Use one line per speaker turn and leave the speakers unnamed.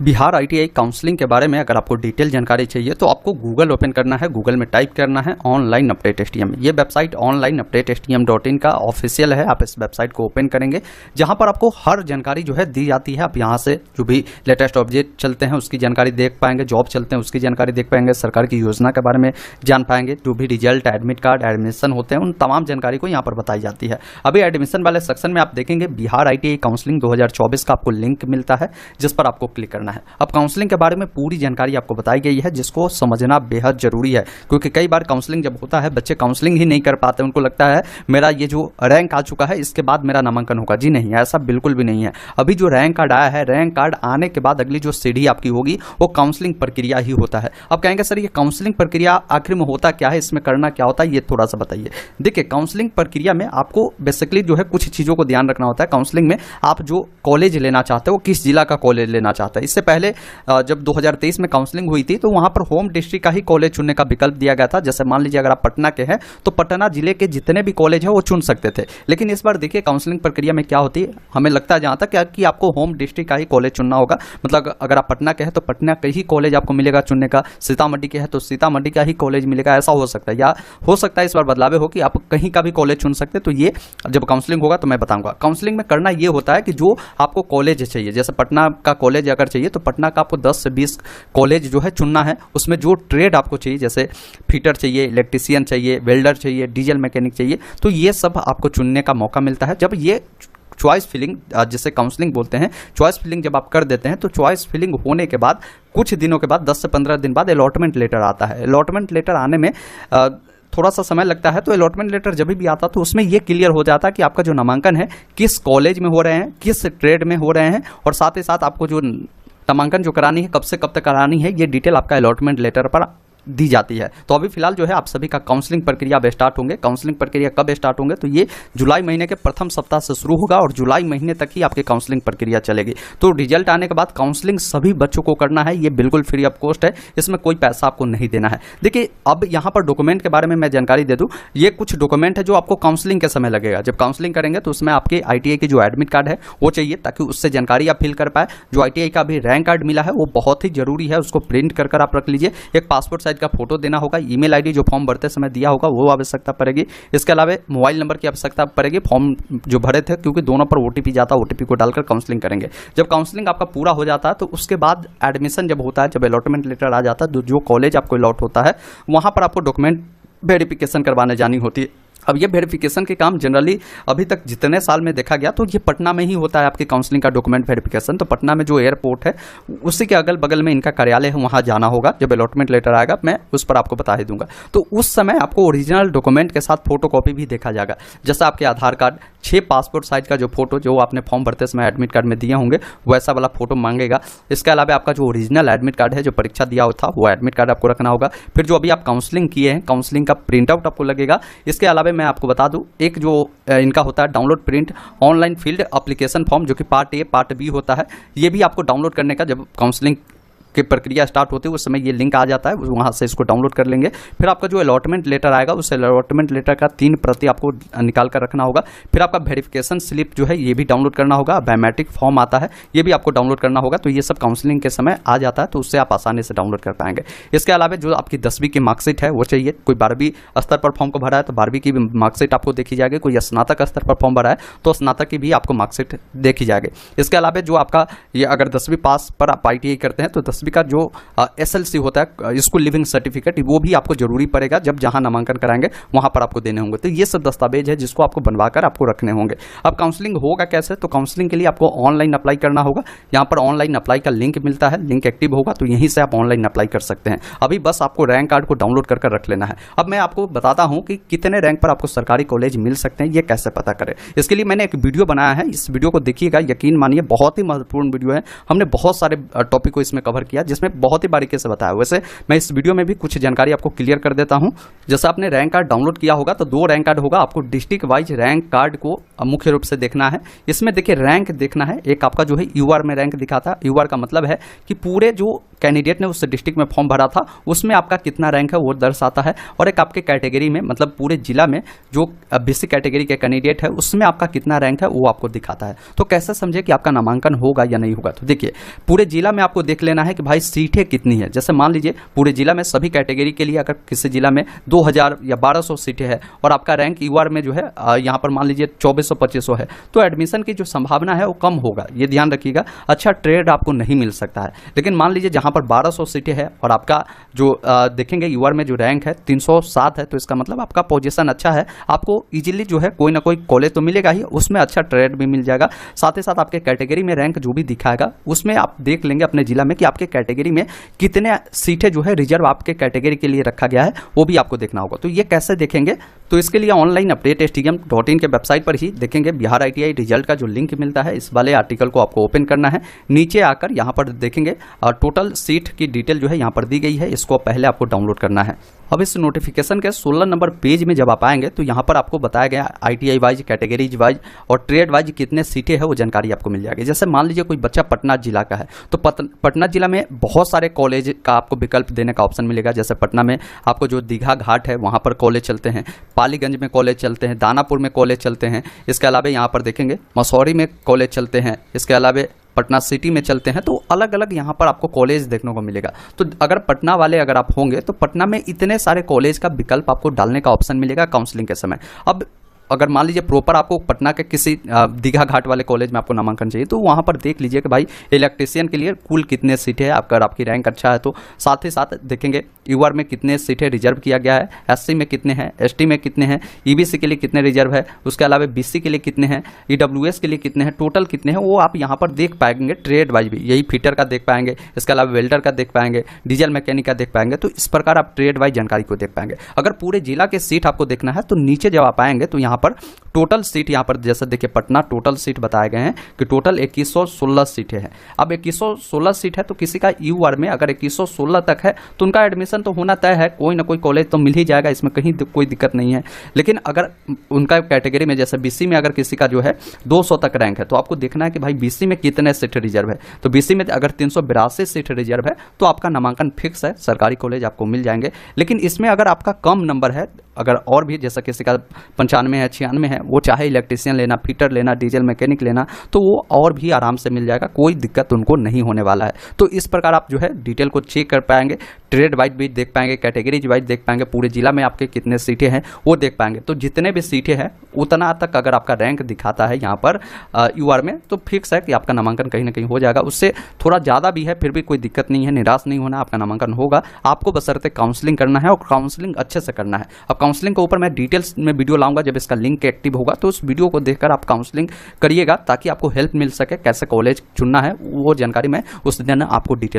Bihar ITI counselling के बारे में अगर आपको डिटेल जानकारी चाहिए तो आपको गूगल ओपन करना है। गूगल में टाइप करना है ऑनलाइन अपडेट एसटीएम। ये वेबसाइट ऑनलाइन अपडेट STM.in का ऑफिशियल है। आप इस वेबसाइट को ओपन करेंगे जहां पर आपको हर जानकारी जो है दी जाती है। आप यहां से जो भी लेटेस्ट अपडेट चलते हैं उसकी जानकारी देख पाएंगे, जॉब चलते हैं उसकी जानकारी देख पाएंगे, सरकार की योजना के बारे में जान पाएंगे, जो भी रिजल्ट, एडमिट कार्ड, एडमिशन होते हैं उन तमाम जानकारी को यहाँ पर बताई जाती है। अभी एडमिशन वाले सेक्शन में आप देखेंगे बिहार आईटीआई काउंसलिंग 2024 का आपको लिंक मिलता है जिस पर आपको क्लिक करना है। अब काउंसलिंग के बारे में पूरी जानकारी आपको बताई गई है जिसको समझना बेहद जरूरी है, क्योंकि कई बार काउंसलिंग जब होता है बच्चे काउंसलिंग ही नहीं कर पाते। उनको लगता है मेरा ये जो रैंक आ चुका है इसके बाद मेरा नामांकन होगा। जी नहीं, ऐसा बिल्कुल भी नहीं है। अभी जो रैंक कार्ड आया है, रैंक कार्ड आने के बाद अगली जो सीढ़ी आपकी होगी वो काउंसलिंग प्रक्रिया ही होता है। अब कहेंगे सर ये काउंसलिंग प्रक्रिया आखिर में होता क्या है, इसमें करना क्या होता है, ये थोड़ा सा बताइए। देखिए काउंसलिंग प्रक्रिया में आपको बेसिकली जो है कुछ चीजों को ध्यान रखना होता है। काउंसलिंग में आप जो कॉलेज लेना चाहते हो, किस जिला का कॉलेज लेना चाहते हैं। इससे पहले जब 2023 में काउंसलिंग हुई थी तो वहां पर होम डिस्ट्रिक्ट का ही कॉलेज चुनने का विकल्प दिया गया था। जैसे मान लीजिए अगर आप पटना के हैं तो पटना जिले के जितने भी कॉलेज है वो चुन सकते थे। लेकिन इस बार देखिए काउंसलिंग प्रक्रिया में क्या होती है, हमें लगता है जहां तक कि आपको होम डिस्ट्रिक्ट का ही कॉलेज चुनना होगा। मतलब अगर आप पटना के हैं तो पटना का ही कॉलेज आपको मिलेगा चुनने का, सीतामढ़ी के हैं तो सीतामढ़ी का ही कॉलेज मिलेगा। ऐसा हो सकता है, या हो सकता है इस बार बदलाव हो कि आप कहीं का भी कॉलेज चुन सकते हैं। तो ये जब काउंसलिंग होगा तो मैं बताऊंगा। काउंसलिंग में करना ये होता है कि जो आपको कॉलेज चाहिए, जैसे पटना का कॉलेज अगर चाहिए तो पटना का आपको 10 से 20 कॉलेज जो है चुनना है। उसमें जो ट्रेड आपको चाहिए, जैसे फिटर चाहिए, इलेक्ट्रीशियन चाहिए, वेल्डर चाहिए, डीजल मैकेनिक चाहिए, तो ये सब आपको चुनने का मौका मिलता है। जब ये चॉइस फिलिंग, जिसे काउंसलिंग बोलते हैं, चॉइस फिलिंग जब आप कर देते हैं तो चॉइस फिलिंग होने के बाद कुछ दिनों के बाद 10 से 15 दिन बाद अलॉटमेंट लेटर आता है। अलॉटमेंट लेटर आने में थोड़ा सा समय लगता है। तो अलॉटमेंट लेटर जब भी आता तो उसमें यह क्लियर हो जाता है कि आपका जो नामांकन है किस कॉलेज में हो रहे हैं, किस ट्रेड में हो रहे हैं, और साथ ही साथ आपको जो नामांकन जो करानी है कब से कब तक करानी है, ये डिटेल आपका अलॉटमेंट लेटर पर दी जाती है। तो अभी फिलहाल जो है आप सभी का काउंसलिंग प्रक्रिया अब स्टार्ट होंगे। काउंसलिंग प्रक्रिया कब स्टार्ट होंगे, तो ये जुलाई महीने के प्रथम सप्ताह से शुरू होगा और जुलाई महीने तक ही आपकी काउंसलिंग प्रक्रिया चलेगी। तो रिजल्ट आने के बाद काउंसलिंग सभी बच्चों को करना है। ये बिल्कुल फ्री ऑफ कॉस्ट है, इसमें कोई पैसा आपको नहीं देना है। देखिए अब यहाँ पर डॉक्यूमेंट के बारे में मैं जानकारी दे दूँ। ये कुछ डॉक्यूमेंट है जो आपको काउंसलिंग के समय लगेगा। जब काउंसलिंग करेंगे तो उसमें आपके ITI की जो एडमिट कार्ड है वो चाहिए, ताकि उससे जानकारी आप फिल कर पाए। जो ITI का भी रैंक कार्ड मिला है वो बहुत ही जरूरी है, उसको प्रिंट कर आप रख लीजिए। एक पासपोर्ट साइज का फोटो देना होगा। ईमेल आईडी जो फॉर्म भरते समय दिया होगा वो आवश्यकता पड़ेगी। इसके अलावा मोबाइल नंबर की आवश्यकता पड़ेगी। फॉर्म जो भरे थे, क्योंकि दोनों पर OTP जाता है, OTP को डालकर काउंसलिंग करेंगे। जब काउंसलिंग आपका पूरा हो जाता है तो उसके बाद एडमिशन जब होता है, जब अलॉटमेंट लेटर आ जाता है, तो जो कॉलेज आपको अलॉट होता है वहां पर आपको डॉक्यूमेंट वेरिफिकेशन करवाने जानी होती है। अब ये वेरिफिकेशन के काम जनरली अभी तक जितने साल में देखा गया तो ये पटना में ही होता है। आपकी काउंसलिंग का डॉक्यूमेंट वेरिफिकेशन तो पटना में जो एयरपोर्ट है उसी के अगल बगल में इनका कार्यालय है, वहाँ जाना होगा। जब अलॉटमेंट लेटर आएगा मैं उस पर आपको बता ही दूंगा। तो उस समय आपको ओरिजिनल डॉक्यूमेंट के साथ फोटोकॉपी भी देखा जाएगा। जैसा आपके आधार कार्ड, 6 पासपोर्ट साइज का जो फोटो जो आपने फॉर्म भरते समय एडमिट कार्ड में दिए होंगे वैसा वाला फोटो मांगेगा। इसके अलावा आपका जो ओरिजिनल एडमिट कार्ड है, जो परीक्षा दिया हुआ था, वो एडमिट कार्ड आपको रखना होगा। फिर जो अभी आप काउंसलिंग किए हैं, काउंसलिंग का प्रिंट आउट आपको लगेगा। इसके अलावा मैं आपको बता दूं, एक जो इनका होता है download print online field application form, जो कि पार्ट A पार्ट B होता है, ये भी आपको डाउनलोड करने का, जब काउंसलिंग की प्रक्रिया स्टार्ट होती है उस समय ये लिंक आ जाता है, वहाँ से इसको डाउनलोड कर लेंगे। फिर आपका जो अलॉटमेंट लेटर आएगा उस अलॉटमेंट लेटर का 3 प्रति आपको निकाल कर रखना होगा। फिर आपका वेरिफिकेशन स्लिप जो है ये भी डाउनलोड करना होगा। बायोमेट्रिक फॉर्म आता है, ये भी आपको डाउनलोड करना होगा। तो ये सब काउंसलिंग के समय आ जाता है, तो उससे आप आसानी से डाउनलोड कर पाएंगे। इसके अलावा जो आपकी 10वीं की मार्कशीट है वो चाहिए। कोई 12वीं स्तर पर फॉर्म को भरा है तो 12वीं की भी मार्कशीट आपको देखी जाएगी। कोई स्नातक स्तर पर फॉर्म भरा है तो स्नातक की भी आपको मार्कशीट देखी जाएगी। इसके अलावा जो आपका ये अगर 10वीं पास पर आप ITI करते हैं तो 10वीं का जो SLC होता है, स्कूल लिविंग सर्टिफिकेट, वो भी आपको जरूरी पड़ेगा। जब जहां नामांकन कराएंगे वहां पर आपको देने होंगे। तो ये सब दस्तावेज है जिसको आपको बनवाकर आपको रखने होंगे। अब काउंसलिंग होगा कैसे, तो काउंसलिंग के लिए आपको ऑनलाइन अप्लाई करना होगा। यहाँ पर ऑनलाइन अप्लाई का लिंक मिलता है, लिंक एक्टिव होगा तो यहीं से आप ऑनलाइन अप्लाई कर सकते हैं। अभी बस आपको रैंक कार्ड को डाउनलोड कर रख लेना है। अब मैं आपको बताता हूँ कि कितने रैंक पर आपको सरकारी कॉलेज मिल सकते हैं, ये कैसे पता करें। इसके लिए मैंने एक वीडियो बनाया है, इस वीडियो को देखिएगा, यकीन मानिए बहुत ही महत्वपूर्ण वीडियो है। हमने बहुत सारे टॉपिक को इसमें कवर किया, जिसमें बहुत ही बारीकी से बताया। वैसे मैं इस वीडियो में भी कुछ जानकारी आपको क्लियर कर देता हूं। जैसे आपने रैंक कार्ड डाउनलोड किया होगा तो 2 रैंक कार्ड होगा, आपको डिस्ट्रिक्ट वाइज रैंक कार्ड को मुख्य रूप से देखना है। इसमें देखिए रैंक देखना है, एक आपका जो है यूआर में रैंक दिखाता है। यूआर का मतलब है कि पूरे जो कैंडिडेट ने उस डिस्ट्रिक्ट में फॉर्म भरा था उसमें आपका कितना रैंक है वो दर्शाता है, और एक आपके कैटेगरी में मतलब पूरे जिला में जो बीसी कैटेगरी के कैंडिडेट है उसमें आपका कितना रैंक है वो आपको दिखाता है। तो कैसे समझे कि आपका नामांकन होगा या नहीं होगा? तो देखिए पूरे जिला में आपको देख लेना है कि भाई सीटें कितनी है। जैसे मान लीजिए पूरे जिला में सभी कैटेगरी के लिए अगर किसी जिला में 2000 या 1200 सीटें है और आपका रैंक यूआर में जो है यहाँ पर मान लीजिए 2400-2500 है, तो एडमिशन की जो संभावना है वो कम होगा, ये ध्यान रखिएगा। अच्छा ट्रेड आपको नहीं मिल सकता है। लेकिन मान लीजिए जहाँ पर 1200 सीटें है और आपका जो देखेंगे यूआर में जो रैंक है 307 है, तो इसका मतलब आपका पोजीशन अच्छा है, आपको इजीली जो है कोई ना कोई कॉलेज तो मिलेगा ही, उसमें अच्छा ट्रेड भी मिल जाएगा। साथ ही साथ आपके कैटेगरी में रैंक जो भी दिखाएगा उसमें आप देख लेंगे अपने जिला में कि आपके कैटेगरी में कितने सीटें जो है रिजर्व आपके कैटेगरी के लिए रखा गया है, वो भी आपको देखना होगा। तो ये कैसे देखेंगे? तो इसके लिए ऑनलाइन अपडेट stm.in के वेबसाइट पर ही देखेंगे बिहार ITI रिजल्ट का जो लिंक मिलता है, इस वाले आर्टिकल को आपको ओपन करना है। नीचे आकर यहाँ पर देखेंगे टोटल सीट की डिटेल जो है यहाँ पर दी गई है, इसको पहले आपको डाउनलोड करना है। अब इस नोटिफिकेशन के 16 नंबर पेज में जब आप आएंगे तो यहाँ पर आपको बताया गया ITI वाइज, कैटेगरीज वाइज और ट्रेड वाइज कितने सीटें हैं वो जानकारी आपको मिल जाएगी। जैसे मान लीजिए कोई बच्चा पटना जिला का है तो पटना जिला में बहुत सारे कॉलेज का आपको विकल्प देने का ऑप्शन मिलेगा। जैसे पटना में आपको जो दीघा घाट है वहाँ पर कॉलेज चलते हैं, पालीगंज में कॉलेज चलते हैं, दानापुर में कॉलेज चलते हैं, इसके अलावा यहाँ पर देखेंगे मसौरी में कॉलेज चलते हैं, इसके अलावा पटना सिटी में चलते हैं। तो अलग अलग यहाँ पर आपको कॉलेज देखने को मिलेगा। तो अगर पटना वाले अगर आप होंगे तो पटना में इतने सारे कॉलेज का विकल्प आपको डालने का ऑप्शन मिलेगा काउंसलिंग के समय। अब अगर मान लीजिए प्रॉपर आपको पटना के किसी दीघा घाट वाले कॉलेज में आपको नामांकन चाहिए तो वहाँ पर देख लीजिए कि भाई इलेक्ट्रीशियन के लिए कुल कितने सीटें है, अगर आपकी रैंक अच्छा है तो। साथ ही साथ देखेंगे यूआर में कितने सीटें रिजर्व किया गया है, एससी में कितने हैं, एसटी में कितने हैं, ईबीसी के लिए कितने रिजर्व है, उसके अलावा बीसी के लिए कितने हैं, ईडब्ल्यूएस के लिए कितने हैं, टोटल कितने हैं वो आप यहाँ पर देख पाएंगे। ट्रेड वाइज भी यही फिटर का देख पाएंगे, इसके अलावा वेल्डर का देख पाएंगे, डीजल मैकेनिक का देख पाएंगे। तो इस प्रकार आप ट्रेड वाइज जानकारी को देख पाएंगे। अगर पूरे जिला के सीट आपको देखना है तो नीचे जब आप आएंगे तो यहाँ पर टोटल सीट, यहाँ पर जैसे देखिए पटना टोटल सीट बताए गए हैं कि टोटल 2116 सीटें हैं। अब 2116 सीट है तो किसी का यूआर में अगर 2116 तक है तो उनका एडमिशन तो होना तय है, कोई ना कोई कॉलेज तो मिल ही जाएगा, इसमें कहीं कोई दिक्कत नहीं है। लेकिन अगर उनका कैटेगरी में जैसे बीसी में अगर किसी का जो है 200 तक रैंक है तो आपको देखना है कि भाई बीसी में कितने सीट रिजर्व है। तो बीसी में अगर 382 सीट रिजर्व है तो आपका नामांकन फिक्स है, सरकारी कॉलेज आपको मिल जाएंगे। लेकिन इसमें अगर आपका कम नंबर है, अगर और भी जैसा किसी का 95 है, 96 है, वो चाहे इलेक्ट्रीशियन लेना, फिटर लेना, डीजल मैकेनिक लेना, तो वो और भी आराम से मिल जाएगा, कोई दिक्कत उनको नहीं होने वाला है। तो इस प्रकार आप जो है डिटेल को चेक कर पाएंगे, ट्रेड वाइज भी देख पाएंगे, कैटेगरीज वाइज देख पाएंगे, पूरे जिला में आपके कितने सीटें हैं वो देख पाएंगे। तो जितने भी सीटें हैं उतना तक अगर आपका रैंक दिखाता है यहाँ पर यूआर में तो फिक्स है कि आपका नामांकन कहीं ना कहीं हो जाएगा। उससे थोड़ा ज़्यादा भी है फिर भी कोई दिक्कत नहीं है, निराश नहीं होना, आपका नामांकन होगा। आपको बशर्ते काउंसलिंग करना है और काउंसलिंग अच्छे से करना है। अब काउंसलिंग के ऊपर मैं डिटेल्स में वीडियो लाऊंगा जब इसका लिंक एक्टिव होगा, तो उस वीडियो को देखकर आप काउंसलिंग करिएगा ताकि आपको हेल्प मिल सके, कैसे कॉलेज चुनना है वो जानकारी मैं उस दिन आपको डिटेल में